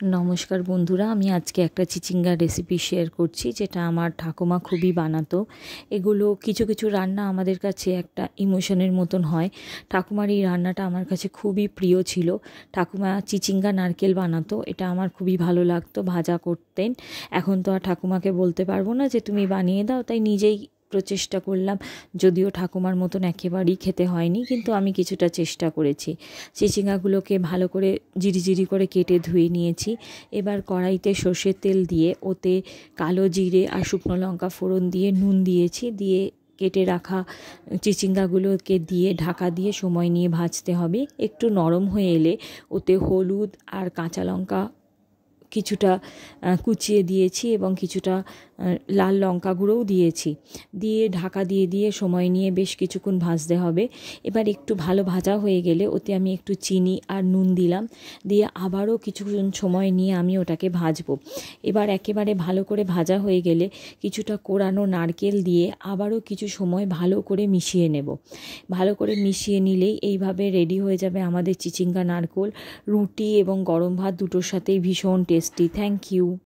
নমস্কার বন্ধুরা, আমি আজকে একটা চিচিঙ্গার রেসিপি শেয়ার করছি, যেটা আমার ঠাকুমা খুবই বানাতো। এগুলো কিছু কিছু রান্না আমাদের কাছে একটা ইমোশনের মতন হয়। ঠাকুমার এই রান্নাটা আমার কাছে খুবই প্রিয় ছিল। ঠাকুমা চিচিঙ্গা নারকেল বানাতো, এটা আমার খুবই ভালো লাগতো, ভাজা করতেন। এখন তো আর ঠাকুমাকে বলতে পারবো না যে তুমি বানিয়ে দাও, তাই নিজেই প্রচেষ্টা করলাম। যদিও ঠাকুমার মতন একেবারেই খেতে হয়নি, কিন্তু আমি কিছুটা চেষ্টা করেছি। চিচিঙ্গাগুলোকে ভালো করে জিরি করে কেটে ধুয়ে নিয়েছি। এবার কড়াইতে সর্ষের তেল দিয়ে ওতে কালো জিরে আর শুকনো লঙ্কা ফোড়ন দিয়ে নুন দিয়েছি, দিয়ে কেটে রাখা চিচিঙ্গাগুলোকে দিয়ে ঢাকা দিয়ে সময় নিয়ে ভাজতে হবে। একটু নরম হয়ে এলে ওতে হলুদ আর কাঁচা লঙ্কা কিছুটা কুচিয়ে দিয়েছি এবং কিছুটা লাল লঙ্কা গুঁড়োও দিয়েছি। দিয়ে ঢাকা দিয়ে সময় নিয়ে বেশ কিছুক্ষণ ভাজতে হবে। এবার একটু ভালো ভাজা হয়ে গেলে ওতে আমি একটু চিনি আর নুন দিলাম, দিয়ে আবারও কিছুক্ষণ সময় নিয়ে আমি ওটাকে ভাজবো। এবার একেবারে ভালো করে ভাজা হয়ে গেলে কিছুটা কোরানো নারকেল দিয়ে আবারও কিছু সময় ভালো করে মিশিয়ে নেব। ভালো করে মিশিয়ে নিলেই এইভাবে রেডি হয়ে যাবে আমাদের চিচিঙ্গা নারকেল। রুটি এবং গরম ভাত দুটোর সাথেই ভীষণ টেস্টি। Thank you.